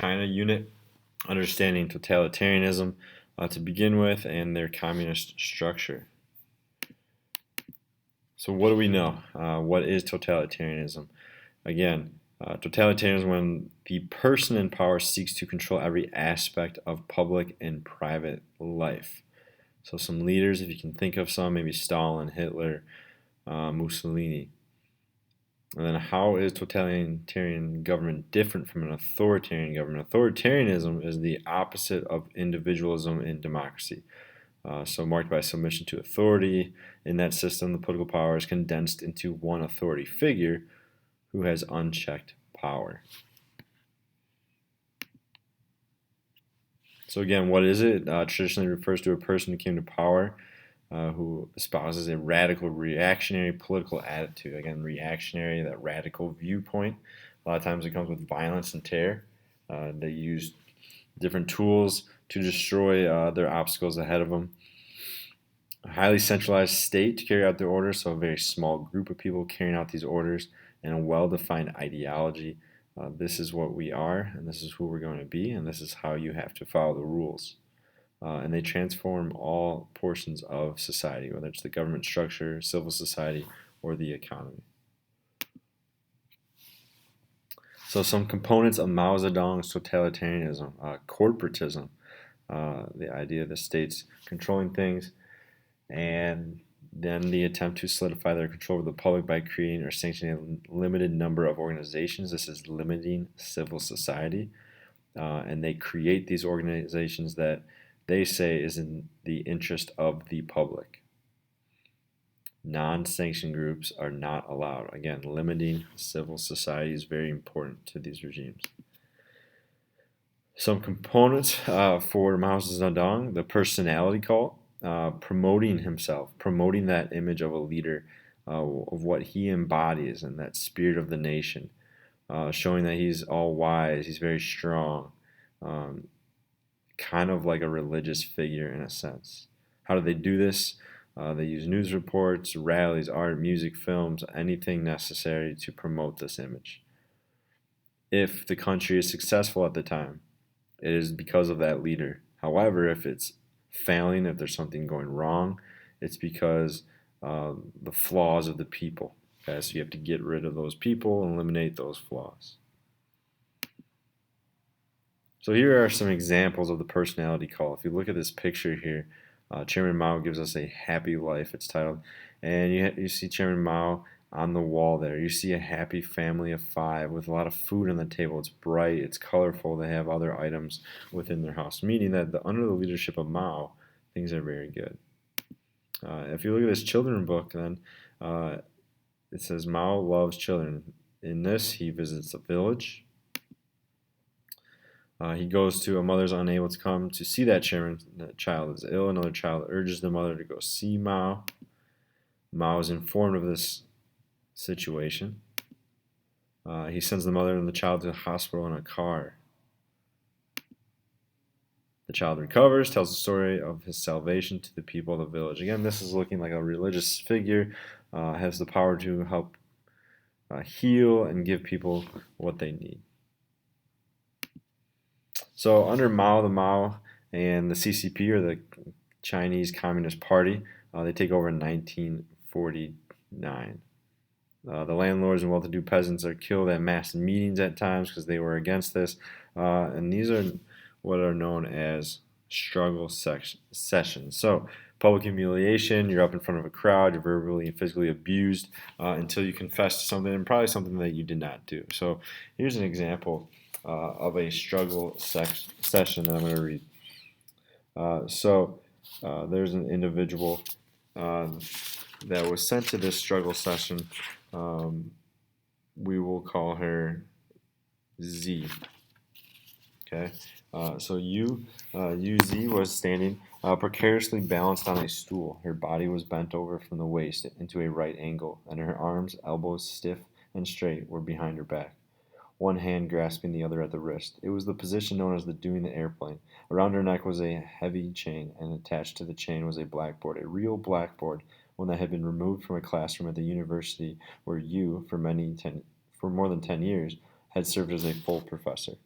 China unit, understanding totalitarianism to begin with and their communist structure. So what do we know? What is totalitarianism? Again, totalitarianism is when the person in power seeks to control every aspect of public and private life. So some leaders, if you can think of some, maybe Stalin, Hitler, Mussolini. And then how is totalitarian government different from an authoritarian government? Authoritarianism is the opposite of individualism in democracy. So marked by submission to authority. In that system, the political power is condensed into one authority figure who has unchecked power. So again, what is it? Traditionally refers to a person who came to power who espouses a radical reactionary political attitude. Again, reactionary, that radical viewpoint. A lot of times it comes with violence and terror. They use different tools to destroy their obstacles ahead of them. A highly centralized state to carry out their orders, so a very small group of people carrying out these orders, and a well-defined ideology. This is what we are, and this is who we're going to be, and this is how you have to follow the rules. And they transform all portions of society, whether it's the government structure, civil society, or the economy. So some components of Mao Zedong's totalitarianism, corporatism, the idea of the states controlling things, and then the attempt to solidify their control over the public by creating or sanctioning a limited number of organizations. This is limiting civil society. And they create these organizations that they say is in the interest of the public. Non-sanctioned groups are not allowed. Again, limiting civil society is very important to these regimes. Some components for Mao Zedong: the personality cult, promoting himself, promoting that image of a leader, of what he embodies and that spirit of the nation, showing that he's all wise, he's very strong, kind of like a religious figure in a sense. How do they do this? They use news reports, rallies, art, music, films, anything necessary to promote this image. If the country is successful at the time, it is because of that leader. However, if it's failing, if there's something going wrong, it's because the flaws of the people. Okay, so you have to get rid of those people and eliminate those flaws. So here are some examples of the personality cult. If you look at this picture here, Chairman Mao gives us a happy life, it's titled. And you see Chairman Mao on the wall there. You see a happy family of 5 with a lot of food on the table. It's bright, it's colorful. They have other items within their house, meaning that under the leadership of Mao, things are very good. If you look at this children book, then it says Mao loves children. In this, he visits a village. He goes to a mother's unable to come to see that chairman. The child is ill. Another child urges the mother to go see Mao. Mao is informed of this situation. He sends the mother and the child to the hospital in a car. The child recovers, tells the story of his salvation to the people of the village. Again, this is looking like a religious figure, has the power to help heal and give people what they need. So under Mao, the Mao and the CCP, or the Chinese Communist Party, they take over in 1949. The landlords and well-to-do peasants are killed at mass meetings at times because they were against this. And these are what are known as struggle sessions. So public humiliation, you're up in front of a crowd, you're verbally and physically abused until you confess to something, and probably something that you did not do. So here's an example of a struggle session that I'm going to read. There's an individual that was sent to this struggle session. We will call her Z. Okay, so UZ was standing precariously balanced on a stool. Her body was bent over from the waist into a right angle, and her arms, elbows stiff and straight, were behind her back, one hand grasping the other at the wrist. It was the position known as the doing the airplane. Around her neck was a heavy chain, and attached to the chain was a blackboard, a real blackboard, one that had been removed from a classroom at the university where for more than 10 years, had served as a full professor.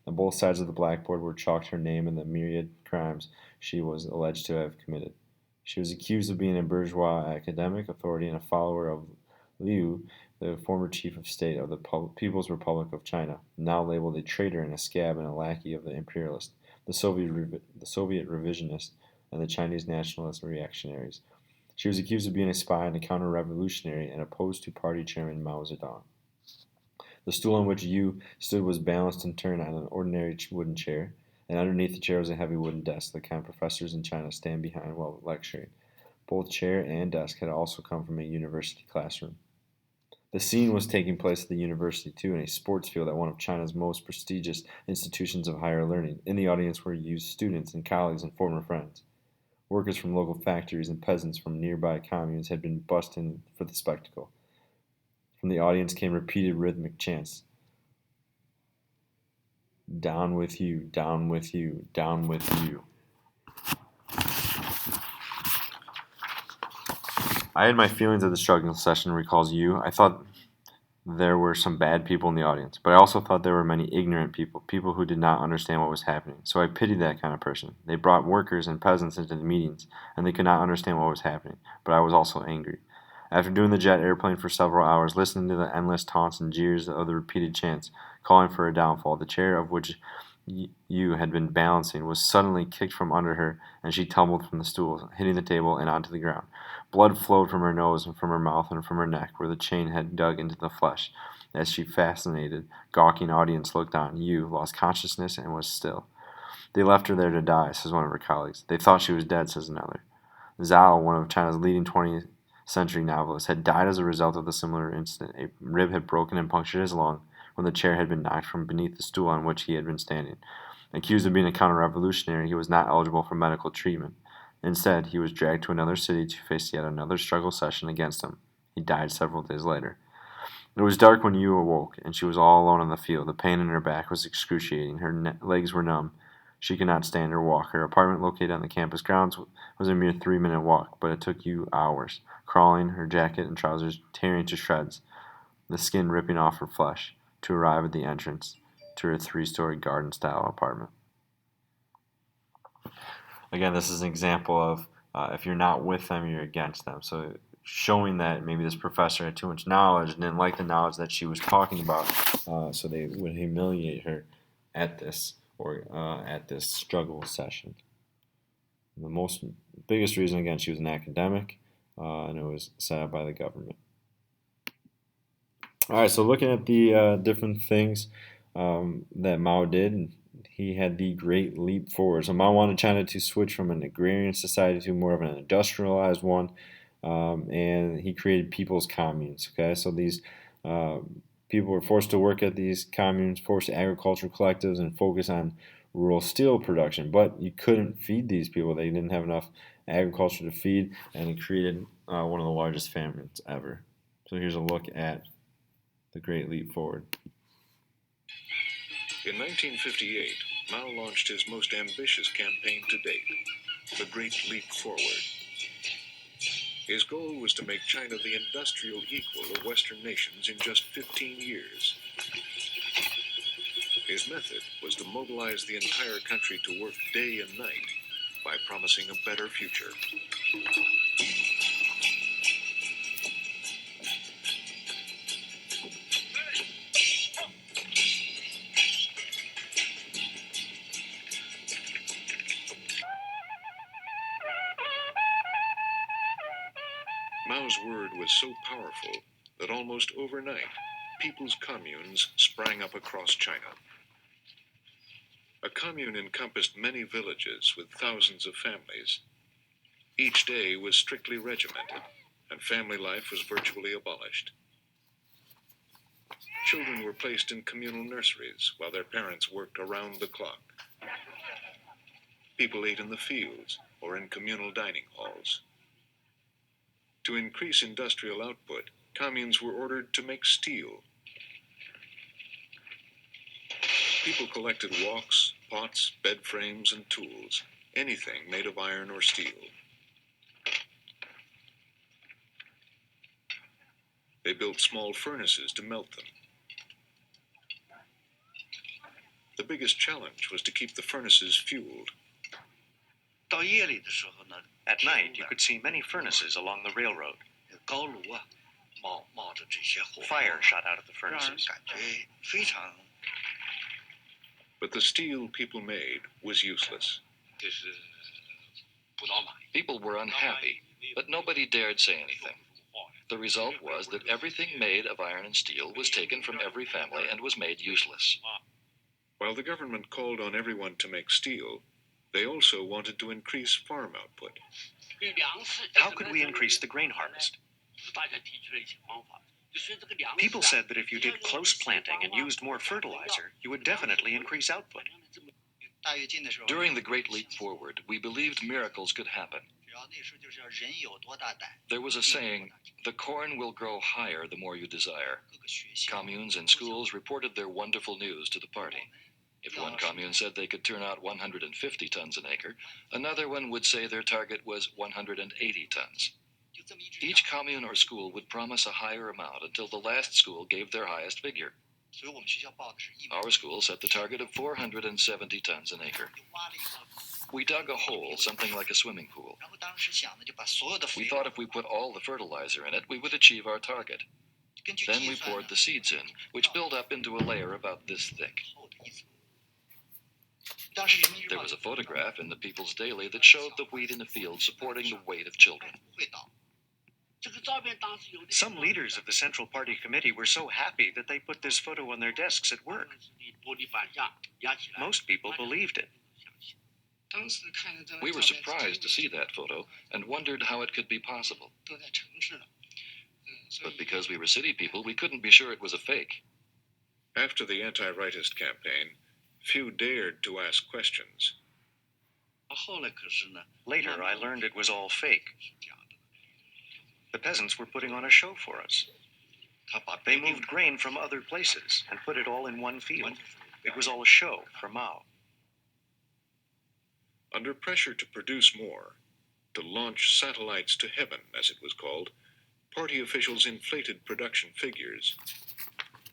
On both sides of the blackboard were chalked her name and the myriad crimes she was alleged to have committed. She was accused of being a bourgeois academic authority and a follower of Liu, the former chief of state of the People's Republic of China, now labeled a traitor and a scab and a lackey of the imperialist, the Soviet revisionist, and the Chinese nationalist reactionaries. She was accused of being a spy and a counter-revolutionary and opposed to party chairman Mao Zedong. The stool on which Yu stood was balanced and turned on an ordinary wooden chair, and underneath the chair was a heavy wooden desk, the kind professors in China stand behind while lecturing. Both chair and desk had also come from a university classroom. The scene was taking place at the university, too, in a sports field at one of China's most prestigious institutions of higher learning. In the audience were Yu's students and colleagues and former friends. Workers from local factories and peasants from nearby communes had been bussed in for the spectacle. From the audience came repeated rhythmic chants. Down with you, down with you, down with you. I had my feelings at the struggle session, recalls Yu. I thought there were some bad people in the audience, but I also thought there were many ignorant people, people who did not understand what was happening. So I pitied that kind of person. They brought workers and peasants into the meetings, and they could not understand what was happening, but I was also angry. After doing the jet airplane for several hours, listening to the endless taunts and jeers of the repeated chants, calling for a downfall, the chair of which Yu had been balancing was suddenly kicked from under her, and she tumbled from the stool, hitting the table and onto the ground. Blood flowed from her nose and from her mouth and from her neck, where the chain had dug into the flesh. As she fascinated, gawking audience looked on, Yu lost consciousness and was still. They left her there to die, says one of her colleagues. They thought she was dead, says another. Zhao, one of China's leading 20th century novelists, had died as a result of the similar incident. A rib had broken and punctured his lung when the chair had been knocked from beneath the stool on which he had been standing. Accused of being a counter-revolutionary, he was not eligible for medical treatment. Instead, he was dragged to another city to face yet another struggle session against him. He died several days later. It was dark when Yu awoke, and she was all alone on the field. The pain in her back was excruciating. Her legs were numb. She could not stand or walk. Her apartment, located on the campus grounds, was a mere 3-minute walk, but it took Yu hours, crawling, her jacket and trousers tearing to shreds, the skin ripping off her flesh, to arrive at the entrance to her 3-story garden-style apartment. Again, this is an example of if you're not with them, you're against them. So showing that maybe this professor had too much knowledge and didn't like the knowledge that she was talking about, so they would humiliate her at this at this struggle session. The biggest reason, again, she was an academic, and it was set up by the government. All right, so looking at the different things that Mao did, he had the Great Leap Forward. So Mao wanted China to switch from an agrarian society to more of an industrialized one, and he created people's communes. Okay, so these people were forced to work at these communes, forced agricultural collectives, and focus on rural steel production. But you couldn't feed these people; they didn't have enough agriculture to feed, and it created one of the largest famines ever. So here's a look at the Great Leap Forward. In 1958, Mao launched his most ambitious campaign to date, the Great Leap Forward. His goal was to make China the industrial equal of Western nations in just 15 years. His method was to mobilize the entire country to work day and night by promising a better future. Mao's word was so powerful that almost overnight, people's communes sprang up across China. A commune encompassed many villages with thousands of families. Each day was strictly regimented, and family life was virtually abolished. Children were placed in communal nurseries while their parents worked around the clock. People ate in the fields or in communal dining halls. To increase industrial output, communes were ordered to make steel. People collected walks, pots, bed frames, and tools, anything made of iron or steel. They built small furnaces to melt them. The biggest challenge was to keep the furnaces fueled. At night, you could see many furnaces along the railroad. Fire shot out of the furnaces. But the steel people made was useless. People were unhappy, but nobody dared say anything. The result was that everything made of iron and steel was taken from every family and was made useless. While the government called on everyone to make steel, they also wanted to increase farm output. How could we increase the grain harvest? People said that if you did close planting and used more fertilizer, you would definitely increase output. During the Great Leap Forward, we believed miracles could happen. There was a saying, "The corn will grow higher the more you desire." Communes and schools reported their wonderful news to the party. If one commune said they could turn out 150 tons an acre, another one would say their target was 180 tons. Each commune or school would promise a higher amount until the last school gave their highest figure. Our school set the target of 470 tons an acre. We dug a hole, something like a swimming pool. We thought if we put all the fertilizer in it, we would achieve our target. Then we poured the seeds in, which built up into a layer about this thick. There was a photograph in the People's Daily that showed the wheat in the field supporting the weight of children. Some leaders of the Central Party Committee were so happy that they put this photo on their desks at work. Most people believed it. We were surprised to see that photo and wondered how it could be possible. But because we were city people, we couldn't be sure it was a fake. After the anti-rightist campaign, few dared to ask questions. Later, I learned it was all fake. The peasants were putting on a show for us. They moved grain from other places and put it all in one field. It was all a show for Mao. Under pressure to produce more, to launch satellites to heaven, as it was called, party officials inflated production figures.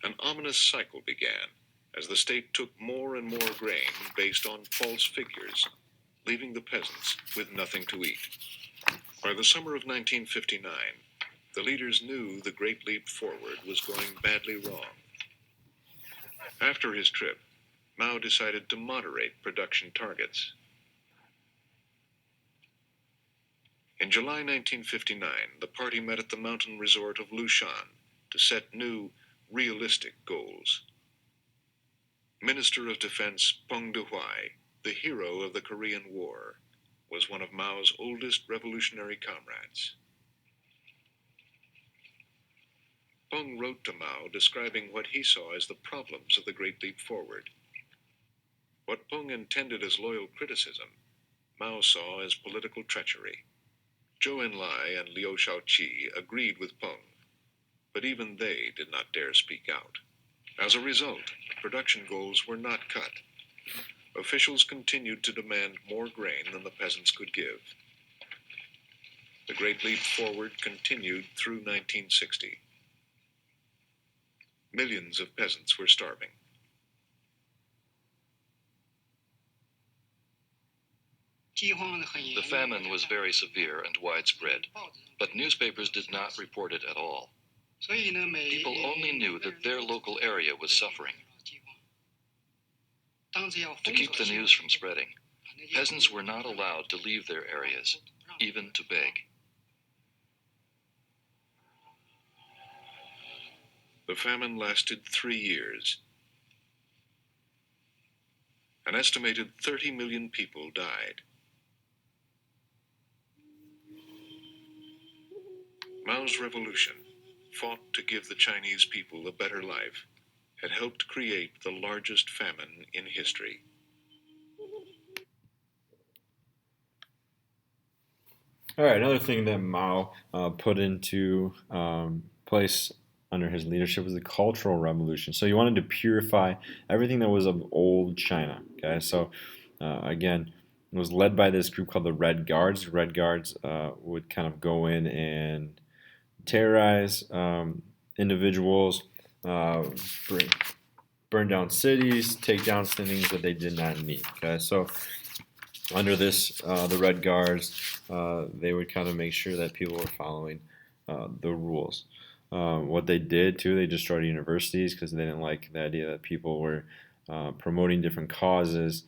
An ominous cycle began as the state took more and more grain based on false figures, leaving the peasants with nothing to eat. By the summer of 1959, the leaders knew the Great Leap Forward was going badly wrong. After his trip, Mao decided to moderate production targets. In July 1959, the party met at the mountain resort of Lushan to set new, realistic goals. Minister of Defense Peng Dehuai, the hero of the Korean War, was one of Mao's oldest revolutionary comrades. Peng wrote to Mao describing what he saw as the problems of the Great Leap Forward. What Peng intended as loyal criticism, Mao saw as political treachery. Zhou Enlai and Liu Shaoqi agreed with Peng, but even they did not dare speak out. As a result, production goals were not cut. Officials continued to demand more grain than the peasants could give. The Great Leap Forward continued through 1960. Millions of peasants were starving. The famine was very severe and widespread, but newspapers did not report it at all. People only knew that their local area was suffering. To keep the news from spreading, peasants were not allowed to leave their areas, even to beg. The famine lasted 3 years. An estimated 30 million people died. Mao's revolution, fought to give the Chinese people a better life, had helped create the largest famine in history. All right, another thing that Mao put into place under his leadership was the Cultural Revolution. So he wanted to purify everything that was of old China. Okay, so again, it was led by this group called the Red Guards. The Red Guards would kind of go in and terrorize individuals, burn down cities, take down things that they did not need. Okay, so under this, the Red Guards, they would kind of make sure that people were following the rules. What they did too, they destroyed universities because they didn't like the idea that people were promoting different causes.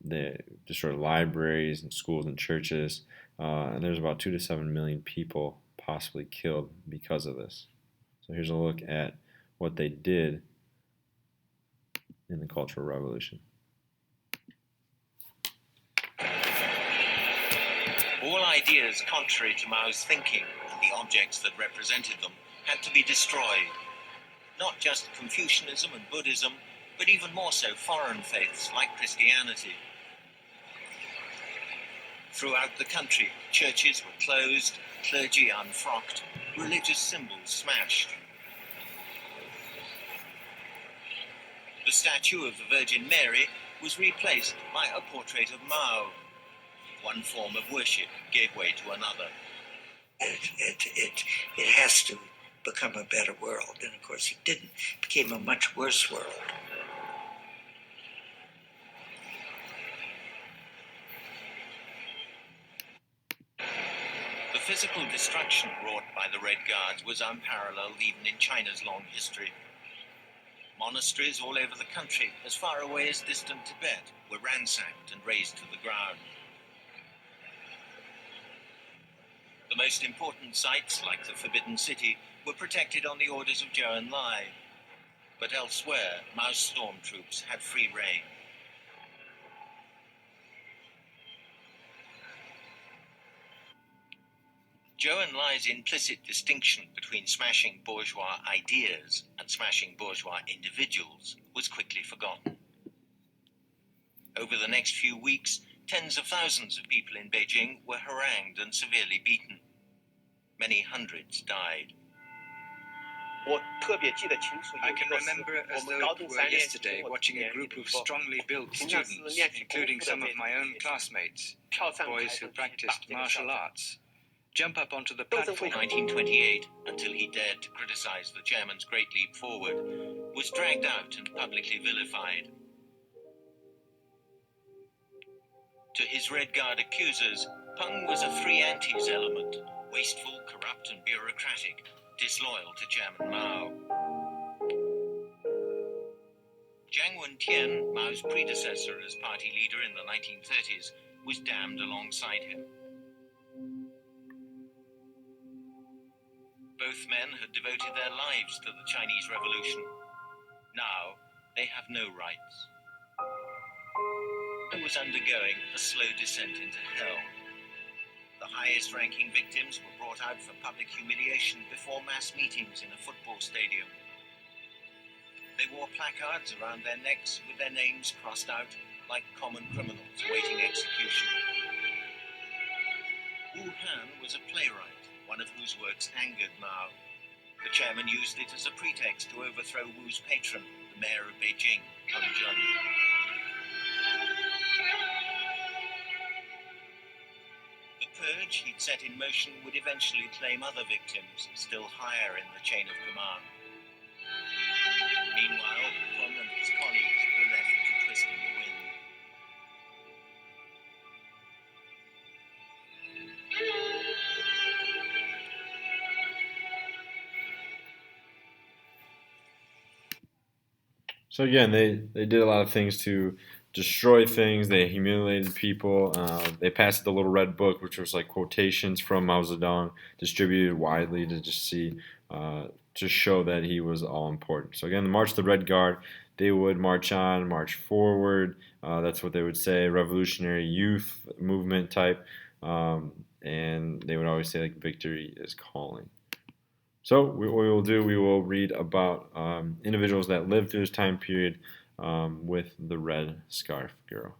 They destroyed libraries and schools and churches, and there's about 2 to 7 million people possibly killed because of this. So here's a look at what they did in the Cultural Revolution. All ideas contrary to Mao's thinking and the objects that represented them had to be destroyed. Not just Confucianism and Buddhism, but even more so foreign faiths like Christianity. Throughout the country, churches were closed, clergy unfrocked, religious symbols smashed. The statue of the Virgin Mary was replaced by a portrait of Mao. One form of worship gave way to another. It has to become a better world, and of course it didn't. It became a much worse world. The physical destruction wrought by the Red Guards was unparalleled even in China's long history. Monasteries all over the country, as far away as distant Tibet, were ransacked and razed to the ground. The most important sites, like the Forbidden City, were protected on the orders of Zhou Enlai. But elsewhere, Mao's stormtroops had free rein. Zhou Enlai's implicit distinction between smashing bourgeois ideas and smashing bourgeois individuals was quickly forgotten. Over the next few weeks, tens of thousands of people in Beijing were harangued and severely beaten. Many hundreds died. I can remember as though it were yesterday watching a group of strongly built students, including some of my own classmates, boys who practiced martial arts, jump up onto the platform. 1928, until he dared to criticize the chairman's Great Leap Forward, was dragged out and publicly vilified. To his Red Guard accusers, Peng was a free antis element, wasteful, corrupt and bureaucratic, disloyal to Chairman Mao. Jiang Wen-tian, Mao's predecessor as party leader in the 1930s, was damned alongside him. Both men had devoted their lives to the Chinese Revolution. Now, they have no rights. He was undergoing a slow descent into hell. The highest-ranking victims were brought out for public humiliation before mass meetings in a football stadium. They wore placards around their necks with their names crossed out like common criminals awaiting execution. Wu Han was a playwright, one of whose works angered Mao. The chairman used it as a pretext to overthrow Wu's patron, the mayor of Beijing, Peng Zhen. The purge he'd set in motion would eventually claim other victims, still higher in the chain of command. Meanwhile, Peng and his colleagues were left to twist in the wind. So again, they did a lot of things to destroy things. They humiliated people. They passed the Little Red Book, which was like quotations from Mao Zedong, distributed widely to just see, to show that he was all important. So again, the March of the Red Guard, they would march on, march forward. That's what they would say, revolutionary youth movement type. And they would always say like victory is calling. So what we will do, we will read about individuals that lived through this time period with the Red Scarf Girl.